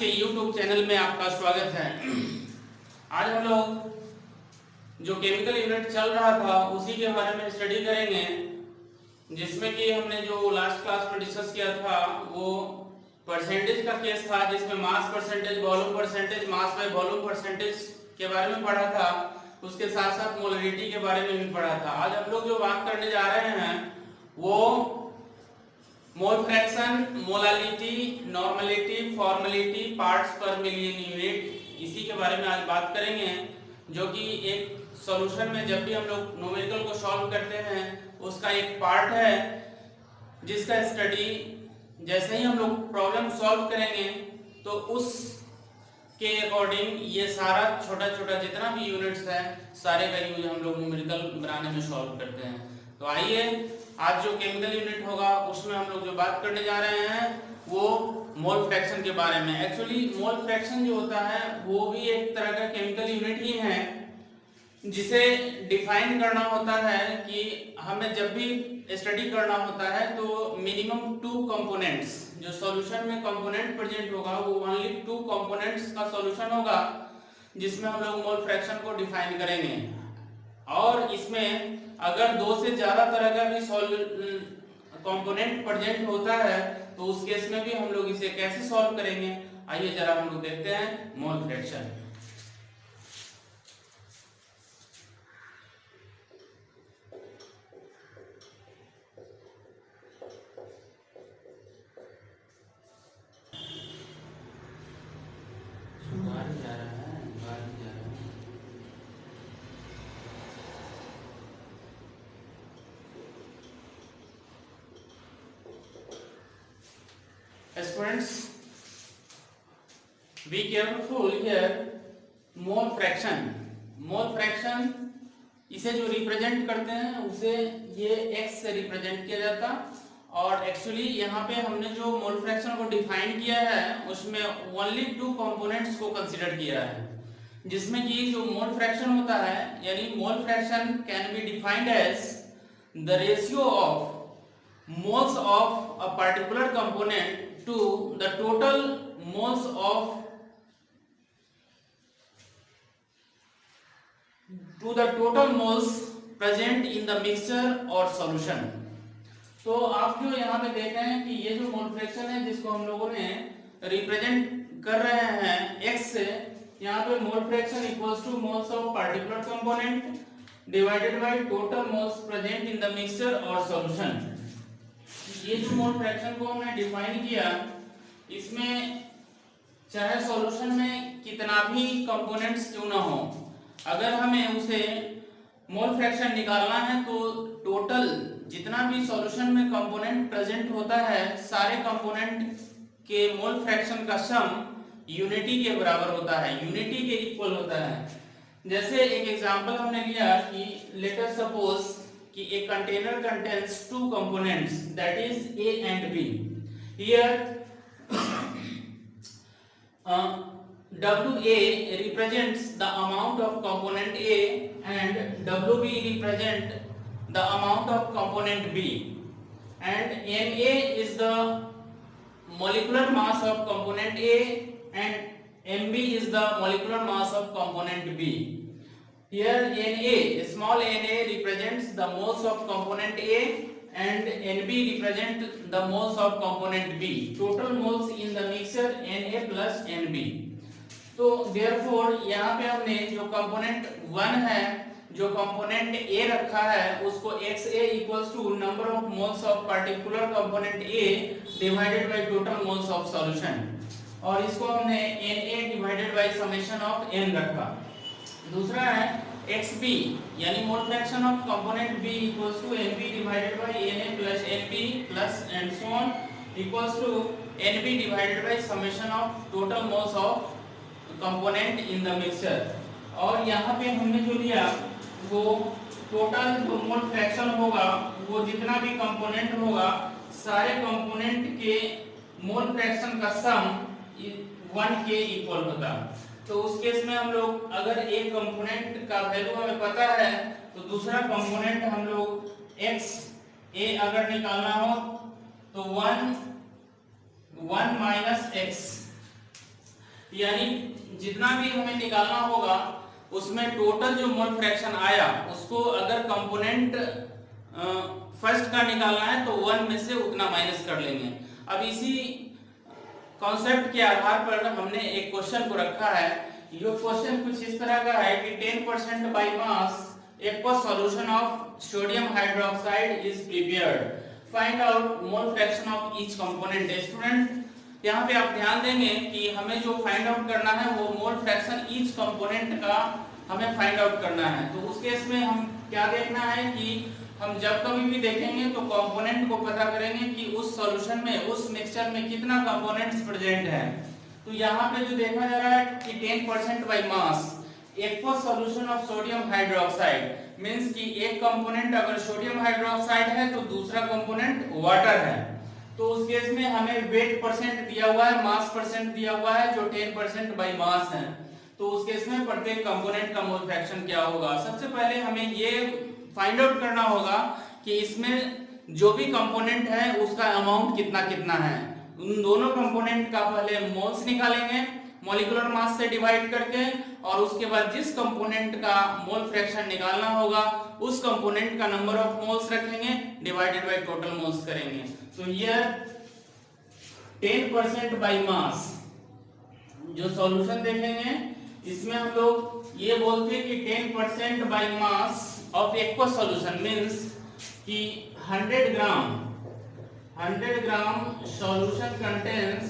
के YouTube channel में आपका स्वागत है। आज हम लोग जो केमिकल यूनिट चल रहा था उसी के बारे में स्टडी करेंगे, जिसमें कि हमने जो लास्ट क्लास में डिस्कस किया था वो परसेंटेज का केस था, जिसमें mass percentage, volume percentage, mass by volume percentage के बारे में पढ़ा था। उसके साथ साथ मोलरिटी के बारे में भी पढ़ा था। आज हम लोग जो बात करने जा रहे हैं वो mole fraction, molality, normality, formality, parts पर मिलियन यूनिट, इसी के बारे में आज बात करेंगे। जो कि एक सॉल्यूशन में जब भी हम लोग न्यूमेरिकल को सॉल्व करते हैं उसका एक पार्ट है, जिसका स्टडी जैसे ही हम लोग प्रॉब्लम सॉल्व करेंगे तो उस के अकॉर्डिंग ये सारा छोटा छोटा जितना भी यूनिट्स है सारे का यूज हम लोग न्यूमेरिकल बनाने में सॉल्व करते हैं। तो आइए आज जो केमिकल यूनिट होगा उसमें हम लोग जो बात करने जा रहे हैं वो मोल फ्रैक्शन के बारे में। एक्चुअली मोल फ्रैक्शन जो होता है वो भी एक तरह का केमिकल यूनिट ही है, जिसे डिफाइन करना होता है कि हमें जब भी स्टडी करना होता है तो मिनिमम 2 कंपोनेंट्स, जो सॉल्यूशन में कंपोनेंट प्रेजेंट होगा वो ओनली 2 कंपोनेंट्स का सॉल्यूशन होगा, जिसमें हम लोग मोल फ्रैक्शन को डिफाइन करेंगे। और इसमें अगर 2 से ज्यादा तरह का भी कंपोनेंट प्रेजेंट होता है तो उस केस में भी हम लोग इसे कैसे सॉल्व करेंगे, आइए जरा हम लोग देखते हैं mole fraction. Students, be careful here. Mole fraction, mole fraction इसे जो रिप्रेजेंट करते हैं उसे ये x से रिप्रेजेंट किया जाता, और एक्चुअली यहाँ पे हमने जो मोल फ्रैक्शन को डिफाइन किया है उसमें ओनली 2 कंपोनेंट्स को कंसीडर किया है, जिसमें कि जो मोल फ्रैक्शन होता है यानी mole fraction can be defined as the ratio of moles of a particular component to the total moles present in the mixture or solution। तो आप जो यहाँ पे देख रहे हैं कि ये जो मोल फ्रैक्शन है जिसको हम लोगों ने रिप्रेजेंट कर रहे हैं x से, यहाँ पे mole fraction equals two moles of particular component divided by total moles present in the mixture और सॉल्यूशन। ये जो मोल फ्रैक्शन को हमने डिफाइन किया, इसमें चाहे सॉल्यूशन में कितना भी कंपोनेंट्स क्यों ना हो, अगर हमें उसे मोल फ्रैक्शन निकालना है तो टोटल जितना भी सॉल्यूशन में कंपोनेंट प्रेजेंट होता है सारे कंपोनेंट के मोल फ्रैक्शन का सम यूनिटी के बराबर होता है, यूनिटी के इक्वल होता है। जैसे एक एग्जांपल हमने लिया कि लेट अस सपोज कि a container contains 2 components, that is A and B. Here WA represents the amount of component A and WB represent the amount of component B, and Ma is the molecular mass of component A and Mb is the molecular mass of component B. Here Na, small na represents the moles of component A and Nb represent the moles of component B. Total moles in the mixture Na plus Nb. तो therefore यहाँ पे हमने जो component 1 है, जो component A रखा है उसको XA equals to number of moles of particular component A divided by total moles of solution, और इसको हमने Na divided by summation of N रखा। दूसरा है XB यानी mole fraction of component B equals to NB divided by Na plus NB plus and so on equals to NB divided by summation of total moles of component in the mixture. और यहाँ पे हमने जो लिया वो total जो mole fraction होगा वो जितना भी कंपोनेंट होगा सारे कंपोनेंट के मोल फ्रैक्शन का सम 1 के इक्वल होता। तो उस केस में हम लोग अगर एक कंपोनेंट का वैल्यू हमें पता है तो दूसरा कंपोनेंट हम लोग x a अगर निकालना हो तो 1 माइनस x यानी जितना भी हमें निकालना होगा उसमें टोटल जो मोल फ्रैक्शन आया उसको अगर कंपोनेंट फर्स्ट का निकालना है तो 1 में से उतना माइनस कर लेंगे। अब इसी कॉन्सेप्ट के आधार पर हमने एक क्वेश्चन को रखा है। ये क्वेश्चन कुछ इस तरह का है कि 10% by mass aqua solution of sodium hydroxide is prepared, find out mole fraction of each component. Student यहाँ पे आप ध्यान देंगे कि हमें जो फाइंड आउट करना है वो मोल फ्रैक्शन ईच कंपोनेंट का हमें फाइंड आउट करना है। तो उस केस में हम क्या देखना है कि हम जब कभी भी देखेंगे तो कंपोनेंट को पता करेंगे कि उस सॉल्यूशन में उस मिक्सचर में कितना कंपोनेंट्स प्रेजेंट है। तो यहाँ पे जो देखा जा रहा है कि 10% by mass aqua solution of sodium hydroxide means कि एक कंपोनेंट अगर सोडियम हाइड्रोक्साइड है तो दूसरा कंपोनेंट वाटर है। तो उस केस में हमें वेट परसेंट दिया हुआ है, मास परसेंट दिया हुआ है जो 10% बाय मास है। तो उस केस में प्रत्येक कंपोनेंट का मोल फ्रैक्शन क्या होगा। सबसे पहले हमें ये फाइंड आउट करना होगा कि इसमें जो भी कंपोनेंट है उसका अमाउंट कितना कितना है। उन दोनों कंपोनेंट का पहले मोल्स निकालेंगे मॉलिक्यूलर मास से डिवाइड करके, और उसके बाद जिस कंपोनेंट का मोल फ्रैक्शन निकालना होगा उस कंपोनेंट का नंबर ऑफ मोल्स रखेंगे डिवाइडेड बाय टोटल मोल्स करेंगे। तो ये 10% बाय मास जो सॉल्यूशन देखेंगे इसमें हम लोग ये बोलते हैं कि 10% bye mass of aqua solution means कि 100 ग्राम solution contains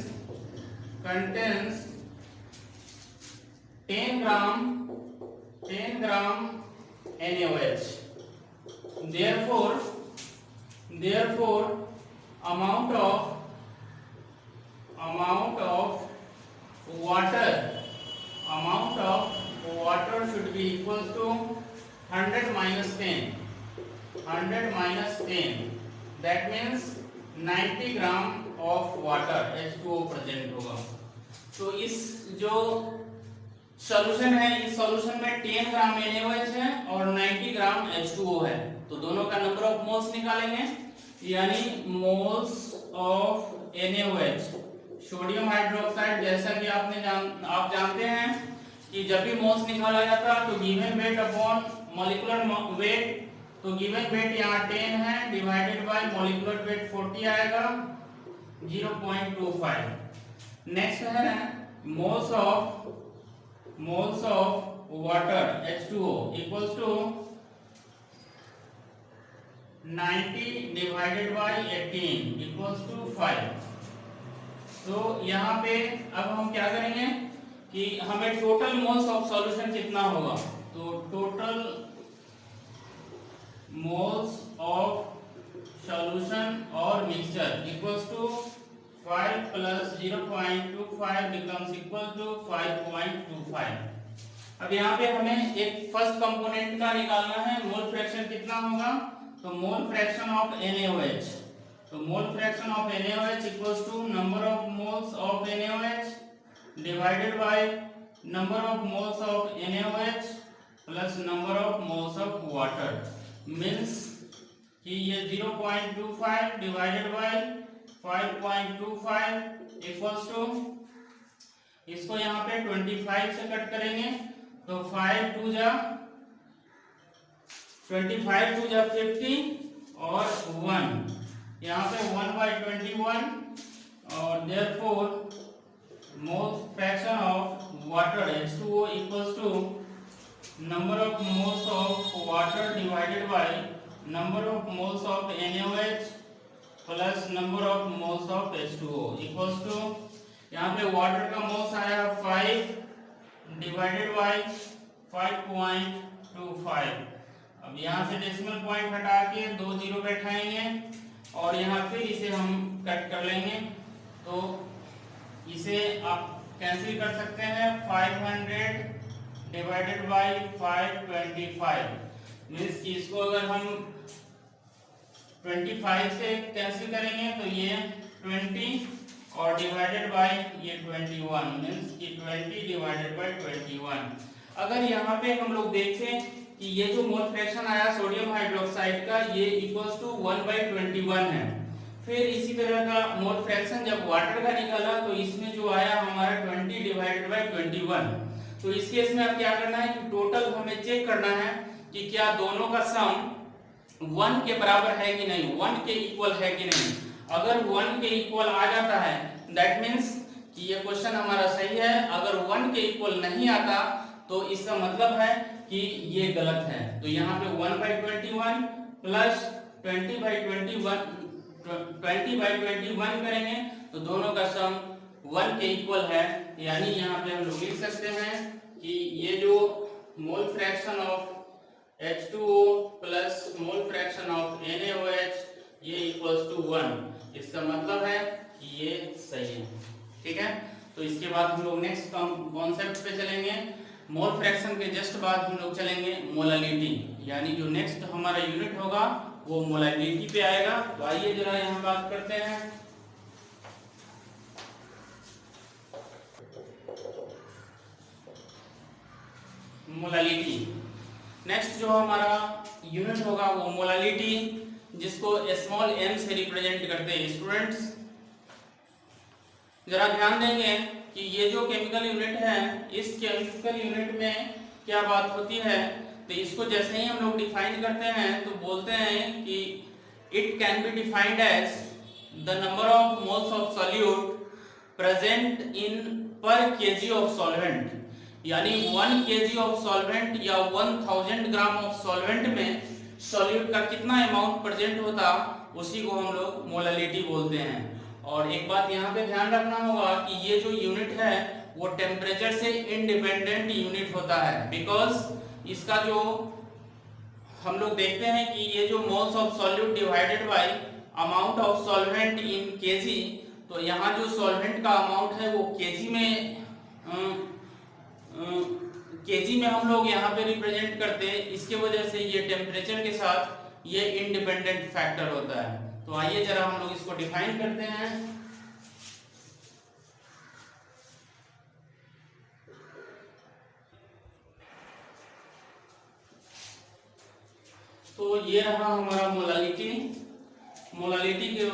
10 gram NaOH। therefore amount of water should be equal to 100 minus 10 that means 90 gram of water H2O present होगा। तो इस जो सॉल्यूशन है इस सॉल्यूशन में 10 ग्राम NaOH है और 90 ग्राम H2O है। तो दोनों का नंबर ऑफ मोल्स निकालेंगे, यानी moles of NaOH sodium hydroxide. जैसा कि आप जानते हैं कि जब भी मोल्स निकाला जाता है तो given weight upon molecular weight, तो गिवन वेट यहाँ 10 है डिवाइडेड बाय मॉलिक्यूलर वेट 40 आएगा 0.25। नेक्स्ट है moles of water H2O equals to 90 divided by 18 equals to 5। तो यहाँ पे अब हम क्या करेंगे कि हमें टोटल मोल्स ऑफ सॉल्यूशन कितना होगा। तो टोटल मोल्स ऑफ सॉल्यूशन और mixture equals to 5 plus 0.25 becomes equal to 5.25। अब यहाँ पे हमें एक फर्स्ट कंपोनेंट का निकालना है, मोल फ्रैक्शन कितना होगा। तो मोल फ्रैक्शन ऑफ NaOH, तो mole fraction of NaOH equals to number of moles of NaOH divided by number of moles of NaOH plus number of moles of water means कि ये 0.25 divided by 5.25 equals to, इसको यहाँ पे 25 से cut करेंगे तो 5 2 जा 25 2 जा 50 और 1 यहाँ पे 1/21 और therefore mole fraction of water H2O equals to number of moles of water divided by number of moles of NaOH plus number of moles of H2O equals to, यहाँ पे वाटर का मोल्स आया 5 डिवाइडेड बाय 5.25। अब यहाँ से decimal point हटा के 2 zero बैठाएंगे और यहाँ फिर इसे हम कट कर लेंगे तो इसे आप कैंसिल कर सकते हैं। 500 डिवाइडेड बाय 525 मींस कि इसको अगर हम 25 से कैंसिल करेंगे तो ये 20 और डिवाइडेड बाय ये 21 मींस कि 20 डिवाइडेड बाय 21। अगर यहाँ पे हम लोग देखें कि ये जो मोल फ्रैक्शन आया सोडियम हाइड्रोक्साइड का ये इक्वल्स टू 1/21 है। फिर इसी तरह का मोल फ्रैक्शन जब वाटर का निकाला तो इसमें जो आया हमारा 20 डिवाइडेड बाय 21। तो इस केस में अब क्या करना है कि टोटल हमें चेक करना है कि क्या दोनों का सम 1 के बराबर है कि नहीं, 1 के इक्वल है कि नहीं। अगर 1 के इक्वल आ जाता है दैट मीन्स कि ये क्वेश्चन हमारा सही है। अगर 1 के इक्वल नहीं आता तो इसका मतलब है कि ये गलत है। तो यहाँ पे 1/21 प्लस 20/21 करेंगे तो दोनों का सम 1 के इक्वल है। यानी यहाँ पे हम लोग लिख सकते हैं कि ये जो mole fraction of H2O plus mole fraction of NaOH ये इक्वल्स टू 1। इसका मतलब है कि ये सही है। ठीक है, तो इसके बाद हम लोग नेक्स्ट कॉन्सेप्ट पे चलेंगे। मोल फ्रैक्शन के जस्ट बाद हम लोग चलेंगे मोलालिटी, यानी जो नेक्स्ट हमारा यूनिट होगा वो मोलालिटी पे आएगा। तो आइए जरा यहाँ बात करते हैं। मोलालिटी नेक्स्ट जो हमारा यूनिट होगा वो मोलालिटी, जिसको स्मॉल m से रिप्रेजेंट करते हैं। स्टूडेंट्स जरा ध्यान देंगे कि ये जो केमिकल यूनिट है इस केमिकल यूनिट में क्या बात होती है। तो इसको जैसे ही हम लोग डिफाइन करते हैं तो बोलते हैं कि it can be defined as the number of moles of solute present in per KG of solvent. यानी 1 kg ऑफ सॉल्वेंट या 1000 ग्राम ऑफ सॉल्वेंट में सॉल्यूट का कितना अमाउंट प्रेजेंट होता उसी को हम लोग मोलालिटी बोलते हैं। और एक बात यहाँ पे ध्यान रखना होगा कि ये जो यूनिट है वो टेम्परेचर से इंडिपेंडेंट यूनिट होता है। बिकॉज इसका जो हम लोग देखते हैं कि ये जो moles of solute divided bye amount of solvent in KG, तो यहाँ जो सॉल्वेंट का अमाउंट है वो केजी में हम लोग यहाँ पे रिप्रेजेंट करते हैं। इसके वजह से ये टेम्परेचर के साथ ये इंडिपेंडेंट फैक्टर होता है। तो आइए जरा हम लोग इसको डिफाइन करते हैं। तो ये रहा हमारा मोलालिटी। मोलालिटी के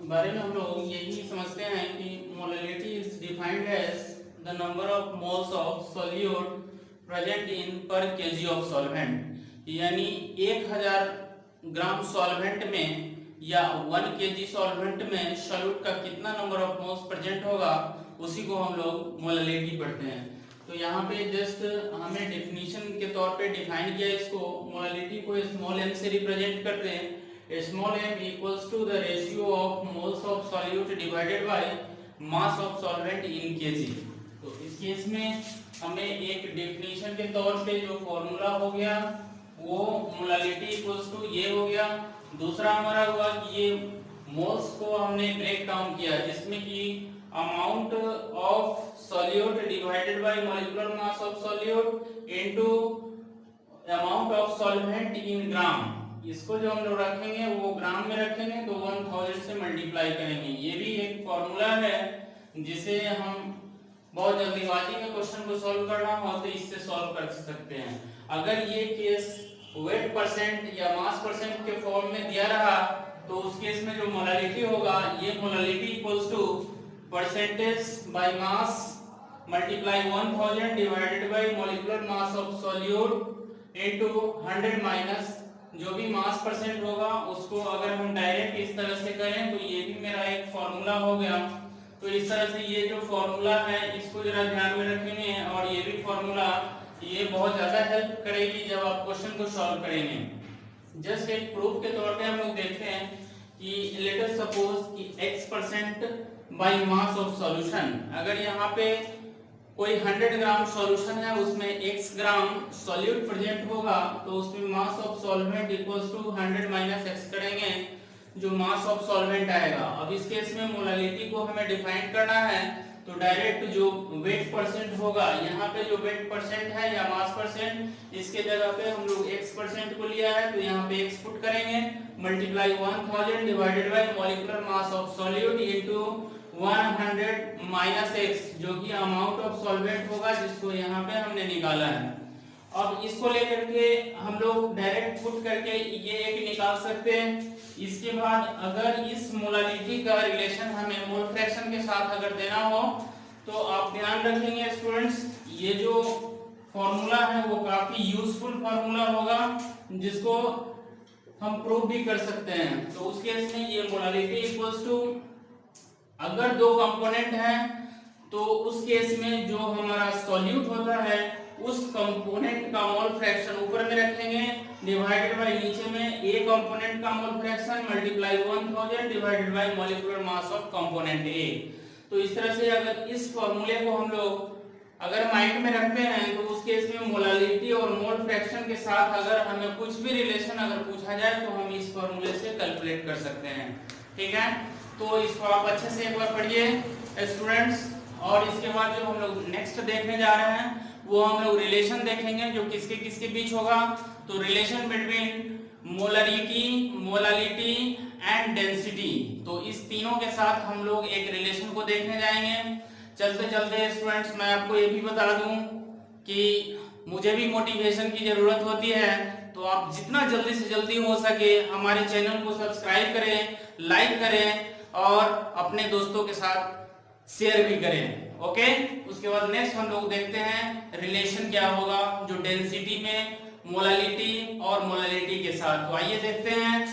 बारे में हम लोग यही समझते हैं कि molality is defined as the number of moles of solute present in per kg of solvent। यानी 1000 ग्राम सॉल्वेंट में या 1 kg सॉल्वेंट में सॉल्यूट का कितना नंबर ऑफ मोल्स प्रेजेंट होगा उसी को हम लोग मोलालिटी पढ़ते हैं। तो यहाँ पे जस्ट हमें डेफिनेशन के तौर पे डिफाइन किया इसको। मोलालिटी को स्मॉल m से रिप्रेजेंट करते हैं। Small m equals to the ratio of moles of solute divided by mass of solvent in KG. तो इस केस में हमें एक डेफिनेशन के तौर पे जो फॉर्मूला हो गया वो मोलालिटी इक्वल्स टू ये हो गया। दूसरा हमारा हुआ कि ये मोल्स को हमने ब्रेक डाउन किया जिसमें कि amount of solute divided by molecular mass of solute into amount of solvent in gram. इसको जो हम लोग रखेंगे वो ग्राम में रखेंगे तो 1000 से मल्टीप्लाई करेंगे। ये भी एक फॉर्मूला है जिसे हम बहुत जल्दीबाजी में क्वेश्चन को सॉल्व करना हो तो इससे सॉल्व कर सकते हैं। अगर ये केस वेट परसेंट या मास परसेंट के फॉर्म में दिया रहा तो उस केस में जो मोलालिटी होगा ये molality equals to percentage by mass multiply 1000 divided by molecular mass of solute into 100 minus जो भी मास परसेंट होगा उसको अगर हम डायरेक्ट इस तरह से करें तो ये भी मेरा एक फॉर्मूला हो गया। तो इस तरह से ये जो फॉर्मूला है इसको जरा ध्यान में रखेंगे और ये भी फॉर्मूला ये बहुत ज्यादा हेल्प करेगी जब आप क्वेश्चन को सॉल्व करेंगे। जस्ट एक प्रूफ के तौर पे हम लोग देखते हैं कि लेट अस सपोज कि x% bye mass of solution. अगर यहाँ पे कोई 100 ग्राम सॉल्यूशन है उसमें x ग्राम सॉल्यूट प्रेजेंट होगा तो उसमें mass of solvent equals to 100 minus x करेंगे जो मास ऑफ सॉल्वेंट आएगा। अब इस केस में मोलालिटी को हमें डिफाइन करना है तो डायरेक्ट जो वेट परसेंट होगा यहाँ पे जो वेट परसेंट है या मास परसेंट इसके जगह पे हम लोग x% को लिया है तो यहाँ पे x पुट करेंगे multiply 1000 divided by molecular mass of solute into 100 minus x जो कि अमाउंट ऑफ सॉल्वेंट होगा जिसको यहाँ पे हमने निकाला है। अब इसको लेकर के हम लोग डायरेक्ट पुट करके ये एक निकाल सकते हैं। इसके बाद अगर इस मोलालिटी का रिलेशन हमें मोल फ्रैक्शन के साथ अगर देना हो तो आप ध्यान रखेंगे स्टूडेंट्स, ये जो फॉर्मूला है वो काफी यूजफुल फॉर्मूला होगा जिसको हम प्रूव भी कर सकते हैं। तो उस केस में ये मोलालिटी इक्वल्स टू, अगर दो कंपोनेंट हैं तो उस केस में जो हमारा सॉल्यूट होता है उस कंपोनेंट का मोल फ्रैक्शन ऊपर में रखेंगे डिवाइडेड बाय नीचे में ए कंपोनेंट का mole fraction multiply 1000 divided by molecular mass of component ए। तो इस तरह से अगर इस फॉर्मूले को हम लोग अगर माइंड में रखते हैं तो उस केस में मोलालिटी और मोल फ्रैक्शन के साथ अगर हमें कुछ भी रिलेशन अगर पूछा जाए तो हम इस फॉर्मूले से कैलकुलेट कर सकते हैं। ठीक है, तो इसको आप अच्छे से एक बार पढ़िए स्टूडेंट्स। और इसके बाद जो हम लोग नेक्स्ट देखने जा रहे हैं वो हम लोग रिलेशन देखेंगे जो किसके किसके बीच होगा। तो relation between molality and density, तो इस तीनों के साथ हम लोग एक रिलेशन को देखने जाएंगे। चलते चलते स्टूडेंट्स मैं आपको ये भी बता दूं कि मुझे भी मोटिवेशन की जरूरत होती है, तो आप जितना जल्दी से जल्दी हो सके हमारे चैनल को सब्सक्राइब करें, लाइक करें और अपने दोस्तों के साथ शेयर भी करें। ओके, उसके बाद नेक्स्ट हम लोग देखते हैं रिलेशन क्या होगा जो डेंसिटी में मोलालिटी और मोलालिटी के साथ। तो आइए देखते हैं।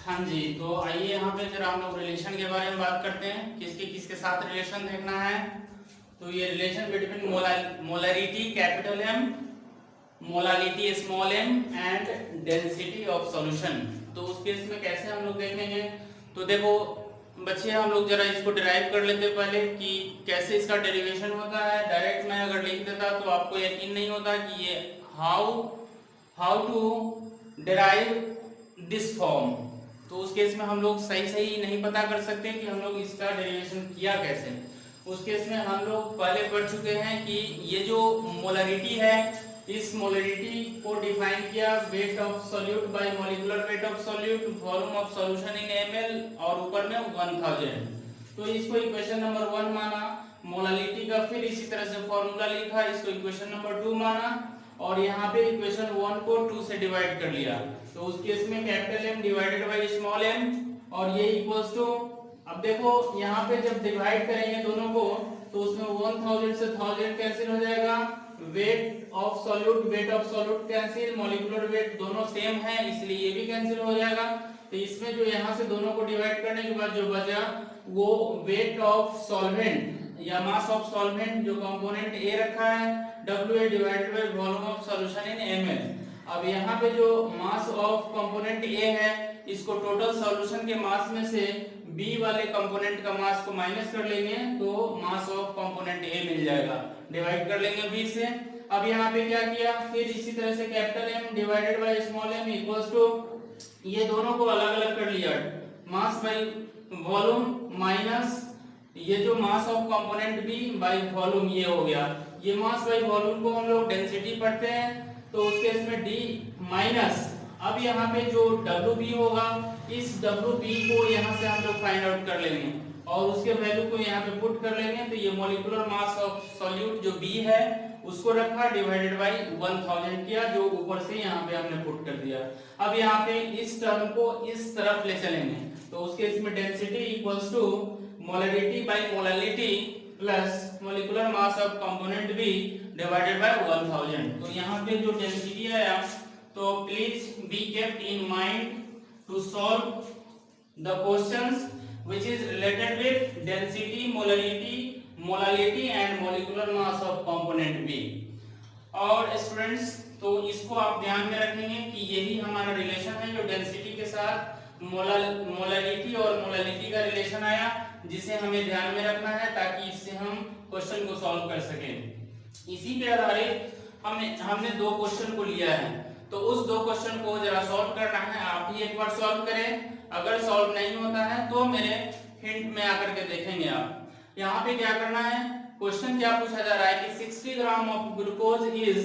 हाँ जी, तो आइए यहाँ पे जरा हम लोग रिलेशन के बारे में बात करते हैं, किसके किसके साथ रिलेशन देखना है। तो ये relation between molarity capital M, molality small M and density of solution. तो उस केस में कैसे हम लोग देखेंगे, तो देखो बच्चे हम लोग जरा इसको डिराइव कर लेते पहले कि कैसे इसका डेरिवेशन होता है। डायरेक्ट मैं अगर लिख देता तो आपको यकीन नहीं होता कि ये how to derive this form. तो उस केस में हम लोग सही नहीं पता कर सकते कि हम लोग इसका डेरिवेशन किया कैसे। उस केस में हम लोग पहले पढ़ चुके हैं कि ये जो मोलरिटी है इस मोलरिटी को डिफाइन किया weight of solute bye molecular weight of solute, volume of solution in ml और ऊपर में 1000। तो इसको इक्वेशन नंबर 1 माना मोलालिटी का, फिर इसी तरह से फॉर्मूला लिखा, इसको इक्वेशन नंबर 2 माना और यहाँ पे इक्वेशन 1 को 2 से डिवाइड कर लिया। तो उस केस में capital M divided by small m और ये इक्वल्स टू, अब देखो यहाँ पे जब डिवाइड करेंगे दोनों को तो उसमें 1000 से 1000 कैंसिल हो जाएगा, weight of solute cancel, molecular weight दोनों सेम है इसलिए ये भी कैंसिल हो जाएगा। तो इसमें जो यहाँ से दोनों को डिवाइड करने के बाद जो बचा वो वेट ऑफ सॉल्वेंट या मास ऑफ सॉल्वेंट जो कंपोनेंट A रखा है WA divided by volume of solution in ml। अब यहाँ पे जो मास ऑफ कंपोनेंट A है इसको टोटल सॉल्यूशन के मास में से B वाले कंपोनेंट का मास को माइनस कर लेंगे तो मास ऑफ कंपोनेंट A मिल जाएगा, डिवाइड कर लेंगे B से। अब यहाँ पे क्या किया, फिर इसी तरह से capital M divided by small m equals to, ये दोनों को अलग अलग कर लिया, मास बाय वॉल्यूम माइनस ये जो मास of component B by volume ये हो गया। ये मास बाय वॉल्यूम को हम लोग डेंसिटी पढ़ते हैं तो उसके इसमें D माइनस, अब यहाँ पे जो WB होगा इस WB को यहाँ से हम लोग फाइंड आउट कर लेंगे और उसके वैल्यू को यहाँ पे पुट कर लेंगे। तो ये मॉलिक्यूलर मास ऑफ सॉल्यूट जो B है उसको रखा डिवाइडेड बाय 1000 किया जो ऊपर से यहाँ पे हमने पुट कर दिया। अब यहाँ पे इस टर्म को इस तरफ ले चलेंगे तो उसके इसमें density equals to molarity by molality plus molecular mass of component B divided by 1000। तो यहाँ पे जो डेंसिटी आया तो please be kept in mind to solve the questions which is related with density, molality and molecular mass of component B। और students तो इसको आप ध्यान में रखेंगे कि यही हमारा रिलेशन है जो डेंसिटी के साथ मोलालिटी और मोलालिटी का रिलेशन आया जिसे हमें ध्यान में रखना है ताकि इससे हम क्वेश्चन को सॉल्व कर सकें। इसी के आधारित हमने दो क्वेश्चन को लिया है तो उस दो क्वेश्चन को जरा सॉल्व करना है, आप ही एक बार सॉल्व करें। अगर सॉल्व नहीं होता है तो मेरे हिंट में आकर के देखेंगे आप। यहाँ पे क्या करना है, क्वेश्चन क्या पूछा जा रहा है कि 60 gram of glucose is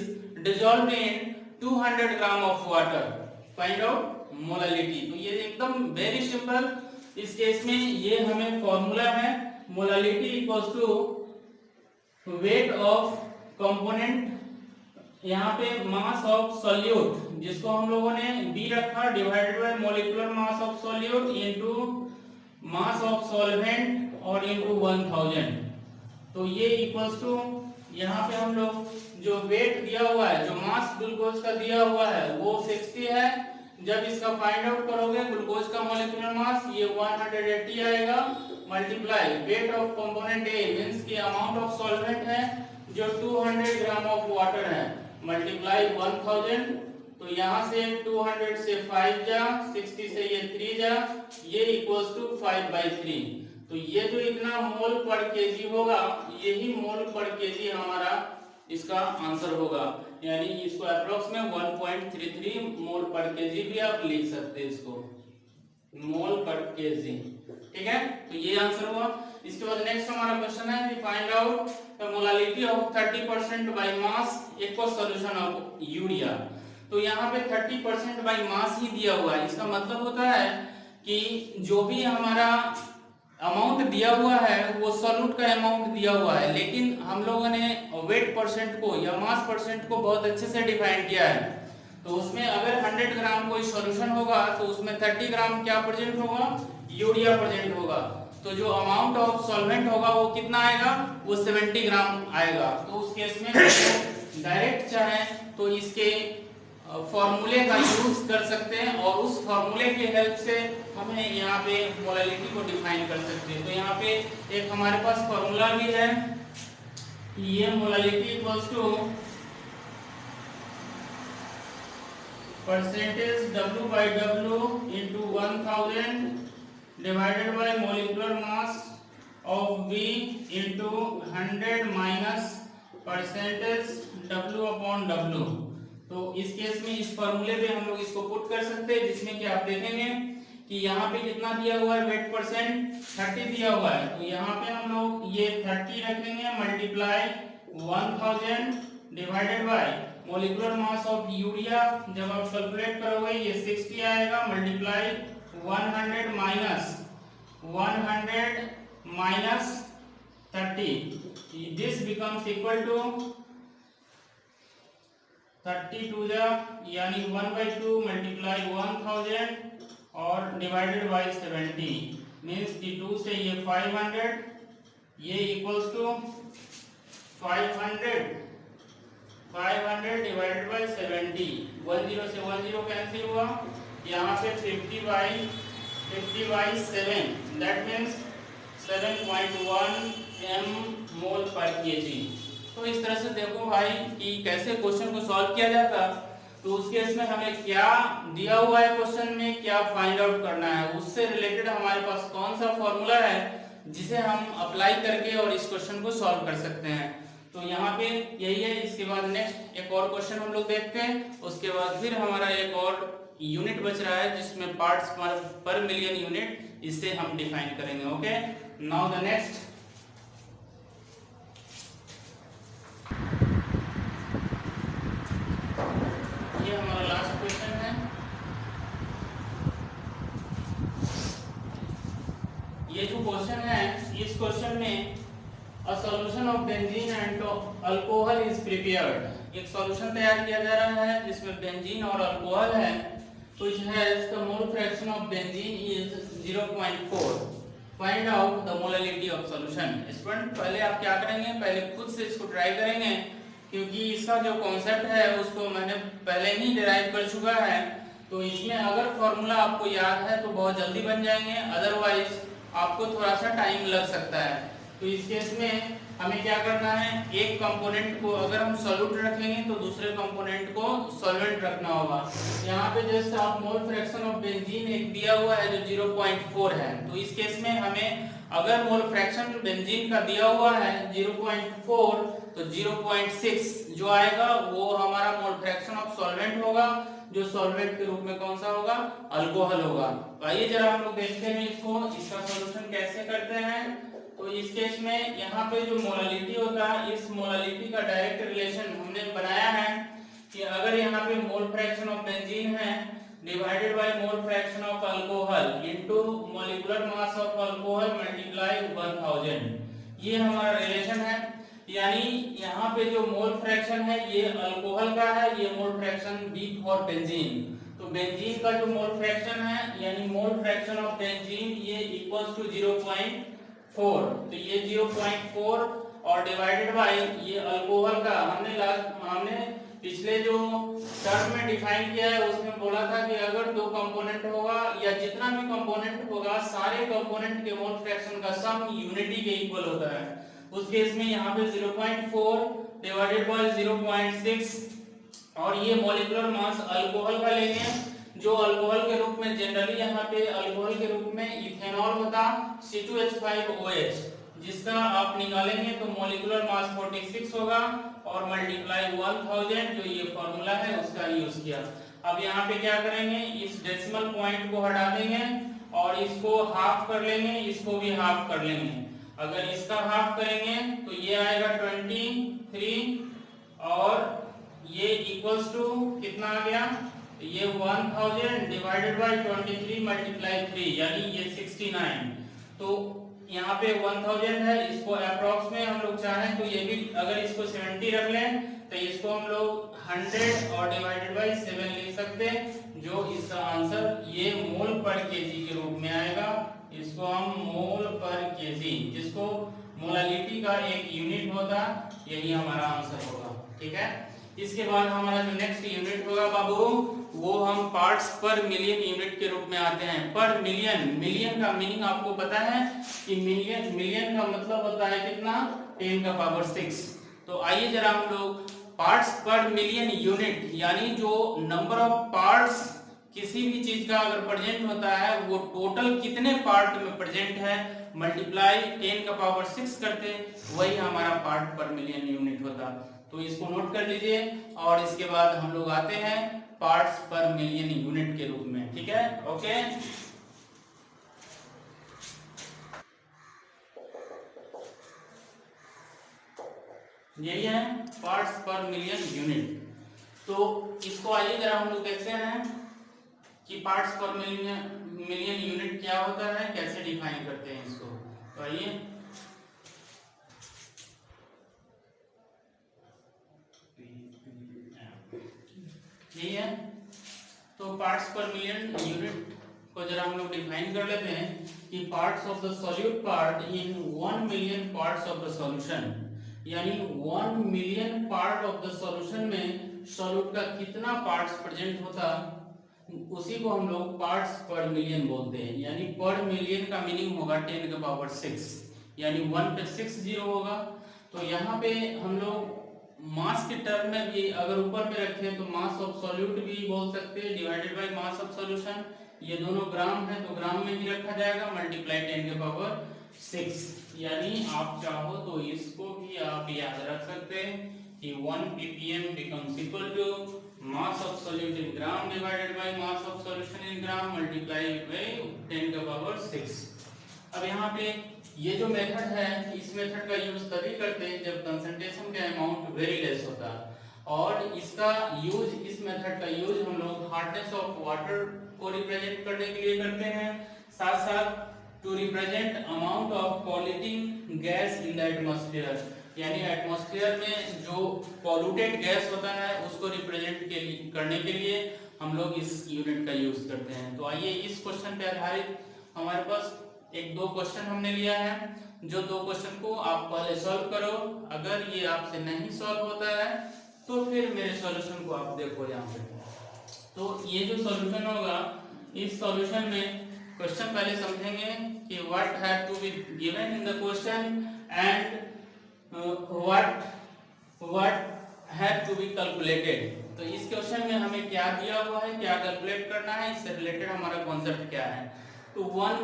dissolved in 200 gram of water. Find out molality. तो ये एकदम वेरी सिंपल, इस केस में ये हमें फॉर्मूला है molality equals to weight of component, यहाँ पे मास ऑफ सॉल्यूट जिसको हम लोगों ने B रखा divided by molecular mass of solute into mass of solvent और इनटू 1000। तो ये इक्वल्स टू यहाँ पे हम लोग जो वेट दिया हुआ है, जो मास ग्लूकोज का दिया हुआ है वो 60 है। जब इसका फाइंड आउट करोगे ग्लूकोज का मॉलिक्यूलर मास ये 180 आएगा, multiply wait of component A means की अमाउंट ऑफ सॉल्वेंट है जो 200 ग्राम ऑफ वाटर है, मल्टीप्लाई 1000। तो यहाँ से 200 से 5 जा, 60 से ये 3 जा, ये इक्वल्स टू 5/3। तो ये जो इतना मोल पर केजी होगा यही मोल पर केजी हमारा इसका आंसर होगा, यानी इसको अप्रोक्स में 1.33 मोल पर केजी भी आप लिख सकते हैं, इसको मोल पर केजी। ठीक है, तो ये आंसर हुआ। इसके बाद नेक्स्ट हमारा क्वेश्चन है find out the molality of 30% by mass aqueous solution of urea. तो यहाँ पे 30% बाय मास ही दिया हुआ है, इसका मतलब होता है कि जो भी हमारा अमाउंट दिया हुआ है वो सॉल्यूट का अमाउंट दिया हुआ है, लेकिन हम लोगों ने वेट परसेंट को या मास परसेंट को बहुत अच्छे से डिफाइन किया है। तो उसमें अगर 100 ग्राम कोई सॉल्यूशन होगा तो उसमें 30 ग्राम क्या प्रेजेंट होगा, यूरिया प्रेजेंट होगा। तो जो अमाउंट ऑफ सॉल्वेंट होगा वो कितना आएगा, वो 70 ग्राम आएगा। तो उस केस में डायरेक्ट चाहे तो इसके फॉर्मूले का यूज कर सकते हैं और उस फॉर्मूले की हेल्प से हमें यहाँ पे मोलालिटी को डिफाइन कर सकते हैं। तो यहाँ पे एक हमारे पास फॉर्मूला भी है, ये molality equals to percentage W/W into 1000 divided by molecular mass of B into 100 minus percentage W/W। तो इस केस में इस फॉर्मूले पे हम लोग इसको पुट कर सकते हैं, जिसमें कि आप देखेंगे कि यहाँ पे कितना दिया हुआ है, वेट परसेंट 30 दिया हुआ है। तो यहाँ पे हम लोग ये 30 रखेंगे multiply 1000 divided by molecular mass of urea, जब आप कैलकुलेट करोगे ये 60 आएगा, multiply 100 minus 30, this becomes equal to 32 यानी 1/2 मल्टीप्लाई 1000 और डिवाइडेड बाय 70 मींस कि 2 से ये 500, ये इक्वल्स टू 500 डिवाइडेड बाय 70, 10 से 10 कैंसिल हुआ, यहाँ पे 50/7 दैट मींस 7.1 m मोल पर केजी। तो इस तरह से देखो भाई कि कैसे क्वेश्चन को सॉल्व किया जाता। तो उस केस में हमें क्या दिया हुआ है क्वेश्चन में, क्या फाइंड आउट करना है, उससे रिलेटेड हमारे पास कौन सा फॉर्मूला है जिसे हम अप्लाई करके और इस क्वेश्चन को सॉल्व कर सकते हैं। तो यहाँ पे यही है। इसके बाद नेक्स्ट एक और क्वेश्चन हम लोग देखते हैं, उसके बाद फिर हमारा एक और यूनिट बच रहा है जिसमें पार्ट्स पर मिलियन यूनिट, इससे हम डिफाइन करेंगे। ओके, नाउ द नेक्स्ट ये हमारा लास्ट क्वेश्चन है। ये जो क्वेश्चन है, इस क्वेश्चन में a solution of benzene and alcohol is prepared. एक सॉल्यूशन तैयार किया जा रहा है जिसमें बेंजीन और अल्कोहल है, which has the mole fraction of benzene is 0.4। Find out the molality of solution. Student पहले आप क्या करेंगे, पहले खुद से इसको ट्राई करेंगे, क्योंकि इसका जो कॉन्सेप्ट है उसको मैंने पहले ही डिराइव कर चुका है। तो इसमें अगर फॉर्मूला आपको याद है तो बहुत जल्दी बन जाएंगे, अदरवाइज आपको थोड़ा सा टाइम लग सकता है। तो इस केस में हमें क्या करना है, एक कंपोनेंट को अगर हम सॉल्यूट रखेंगे तो दूसरे कंपोनेंट को सॉल्वेंट रखना होगा। यहाँ पे जैसे आप मोल फ्रैक्शन ऑफ बेंजीन एक दिया हुआ है जो 0.4 है। तो इस केस में हमें अगर मोल फ्रैक्शन बेंजीन का दिया हुआ है 0.4 तो 0.6 जो आएगा वो हमारा मोल फ्रैक्शन ऑफ सॉल्वेंट होगा, जो सॉल्वेंट के रूप में कौन सा होगा, अल्कोहल होगा। तो आइए जरा हम लोग देखते हैं इसको, इसका सॉल्यूशन कैसे करते हैं। तो इस केस में यहाँ पे जो मोलालिटी होता है, इस मोलालिटी का डायरेक्ट रिलेशन हमने बनाया है कि अगर यहाँ पे मोल फ्रैक्शन ऑफ बेंजीन है divided by mole fraction of alcohol into molecular mass of alcohol multiply 1000। ये हमारा रिलेशन है, यानी यहाँ पे जो मोल फ्रैक्शन है ये अल्कोहल का है, ये mole fraction be for benzene. तो बेंजीन का जो मोल फ्रैक्शन है यानी मोल फ्रैक्शन ऑफ बेंजीन ये इक्वल्स टू 0.4, तो ये 0.4 और डिवाइडेड बाय ये अल्कोहल का हमने पिछले जो टर्म में डिफाइन किया है उसमें बोला था कि अगर दो कंपोनेंट होगा या जितना भी कंपोनेंट होगा सारे कंपोनेंट के मोल फ्रैक्शन का सम यूनिटी के इक्वल होता है। उस केस में यहाँ पे 0.4 डिवाइडेड बाय 0.6 और ये मॉलिक्यूलर मास अल्कोहल का लेंगे, जो अल्कोहल के रूप में जनरली यहाँ पे अल्कोहल के रूप में इथेनॉल होता C2H5OH, जिसका आप निकालेंगे तो मॉलिक्यूलर मास 46 होगा और मल्टीप्लाई 1000 जो ये फॉर्मूला है उसका यूज किया। अब यहाँ पे क्या करेंगे, इस डेसिमल पॉइंट को हटा देंगे और इसको हाफ कर लेंगे, इसको भी हाफ कर लेंगे। अगर इसका हाफ करेंगे तो ये आएगा 23 और ये इक्वल्स टू कितना आ गया, ये 1000 डिवाइडेड बाय 23 मल्टीप्लाई 3 यानी ये 69। तो यहाँ पे 1000 है, इसको अप्रॉक्स में हम लोग चाहें तो ये भी अगर इसको 70 रख लें तो इसको हम लोग 100 और डिवाइडेड बाय 7 लिख सकते हैं, जो इसका आंसर ये मोल पर केजी के रूप में आएगा। इसको हम मोल पर केजी, जिसको मोलालिटी का एक यूनिट होता, यही हमारा आंसर होगा। ठीक है, इसके बाद हमारा जो नेक्स्ट यूनिट होगा बाबू वो हम पार्ट्स पर मिलियन यूनिट के रूप में आते हैं। पर मिलियन, मिलियन का मीनिंग आपको पता है कि मिलियन का मतलब होता है कितना, 10 का पावर 6। तो आइए जरा हम लोग पार्ट्स पर मिलियन यूनिट यानी जो नंबर ऑफ पार्ट्स किसी भी चीज का अगर प्रेजेंट होता है वो टोटल कितने पार्ट में प्रेजेंट है मल्टीप्लाई 10 का पावर 6 करते, वही हमारा पार्ट पर मिलियन यूनिट होता। तो इसको नोट कर लीजिए और इसके बाद हम लोग आते हैं पार्ट्स पर मिलियन यूनिट के रूप में। ठीक है, ओके। यही है पार्ट्स पर मिलियन यूनिट। तो इसको आइए जरा हम लोग देखते हैं कि पार्ट्स पर मिलियन यूनिट क्या होता है, कैसे डिफाइन करते हैं इसको। तो आइए यही है, तो पार्ट्स पर मिलियन यूनिट को जरा हम लोग डिफाइन कर लेते हैं कि parts of the solute part in 1 million parts of the solution, यानी 1 million part of the solution में सॉल्यूट का कितना पार्ट्स प्रेजेंट होता, उसी को हम लोग पार्ट्स पर मिलियन बोलते हैं। यानी पर मिलियन का मीनिंग होगा 10 का पावर 6, यानी 1 पे 6 जीरो होगा। तो यहाँ पे हम लोग मास के टर्म में भी अगर ऊपर में रखें तो मास ऑफ सॉल्यूट भी बोल सकते हैं divided by mass of solution. ये दोनों ग्राम है तो ग्राम में ही रखा जाएगा मल्टीप्लाई 10 के पावर 6, यानी आप चाहो तो इसको भी आप याद रख सकते हैं कि 1 ppm becomes equal to mass of solute in gram divided by mass of solution in gram multiplied by 10 का पावर 6। अब यहाँ पे ये जो मेथड है इस मेथड का यूज तभी करते हैं जब कंसंट्रेशन का अमाउंट वेरी लेस होता है, और इसका यूज, इस मेथड का यूज हम लोग हार्डनेस ऑफ वाटर को रिप्रेजेंट करने के लिए करते हैं, साथ साथ to represent amount of polluting gas in the atmosphere, यानी एटमॉस्फेयर में जो पॉल्यूटेड गैस होता है उसको रिप्रेजेंट करने के लिए हम लोग इस यूनिट का यूज करते हैं। तो आइए इस क्वेश्चन पे आधारित हमारे पास एक दो क्वेश्चन हमने लिया है, जो दो क्वेश्चन को आप पहले सॉल्व करो। अगर ये आपसे नहीं सॉल्व होता है तो फिर मेरे सॉल्यूशन को आप देखो यहाँ पे। तो ये जो सॉल्यूशन होगा, इस सॉल्यूशन में क्वेश्चन पहले समझेंगे कि what have to be given in the question and what have to be calculated. तो इस क्वेश्चन में हमें क्या दिया हुआ है, क्या कैलकुलेट करना है, इससे रिलेटेड हमारा कॉन्सेप्ट क्या है। तो 1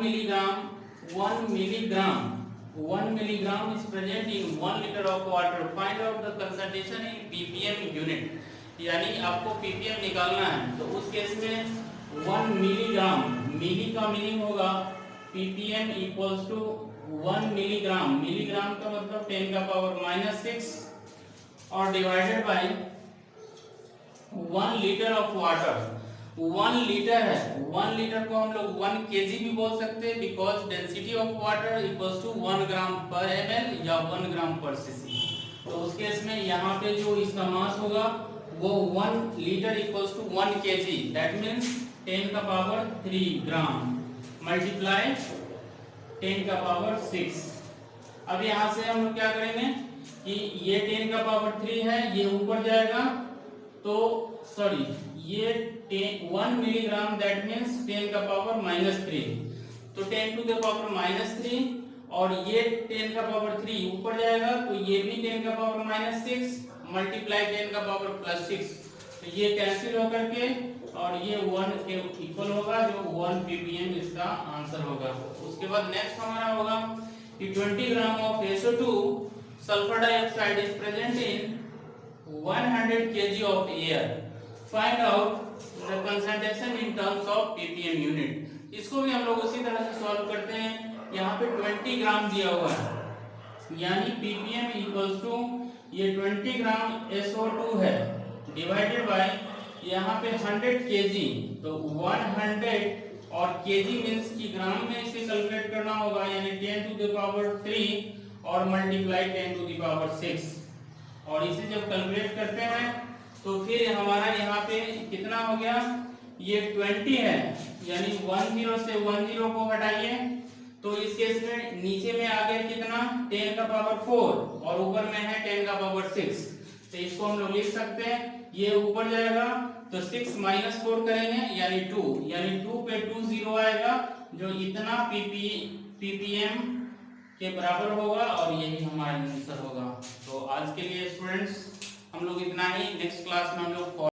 milligram is present in 1 liter of water. Find out the concentration in ppm unit, यानी आपको ppm निकालना है। तो उस केस में 1 मिलीग्राम, मिली का मीनिंग होगा ppm equals to 1 milligram, milligram का मतलब 10 का पावर -6 और divided by 1 litre of water. 1 litre है, 1 लीटर को हम लोग 1 केजी भी बोल सकते हैं, because density of water equals to 1 gram per ml या 1 ग्राम पर सीसी। तो उस केस में यहाँ पे जो इसका मास होगा वो 1 litre equals to 1 KG, that means 10 का पावर 3 ग्राम मल्टीप्लाई 10 का पावर 6। अब यहाँ से हम लोग क्या करेंगे कि ये 10 का पावर 3 है, ये ऊपर जाएगा, तो सॉरी ये 1 मिलीग्राम, दैट मीन्स 10 का पावर -3, तो 10 टू द पावर -3, और ये 10 का पावर 3 ऊपर जाएगा, तो ये भी 10 का पावर -6 मल्टीप्लाई 10 का पावर +6, तो ये कैंसिल होकर के और ये 1 के इक्वल होगा, जो 1 ppm इसका आंसर होगा। उसके बाद नेक्स्ट हमारा होगा कि 20 gram of SO2 sulphur dioxide is present in 100 kg of air, find out the concentration in terms of ppm unit। इसको भी हम लोग उसी तरह से सॉल्व करते हैं। यहाँ पे 20 ग्राम दिया हुआ है, यानी ppm इक्वल्स टू ये 20 ग्राम SO2 है डिवाइडेड बाय यहाँ पे 100 kg, तो 100 और kg मींस की ग्राम में इसे कैलकुलेट करना होगा, यानी 10 टू द पावर 3 और मल्टीप्लाई 10 टू द पावर 6, और इसे जब कैलकुलेट करते हैं तो फिर हमारा यहाँ पे कितना हो गया, ये 20 है, यानी 10 से 10 को हटाइए, तो इस केस में नीचे में आ गया कितना 10 का पावर 4 और ऊपर में है 10 का पावर 6, तो इसको हम लोग लिख सकते हैं, ये ऊपर जाएगा तो 6 - 4 करेंगे यानी 2, यानी 2 पे 2 0 आएगा, जो इतना ppm के बराबर होगा, और यही हमारा आंसर होगा। तो आज के लिए स्टूडेंट्स हम लोग इतना ही, नेक्स्ट क्लास में हम लोग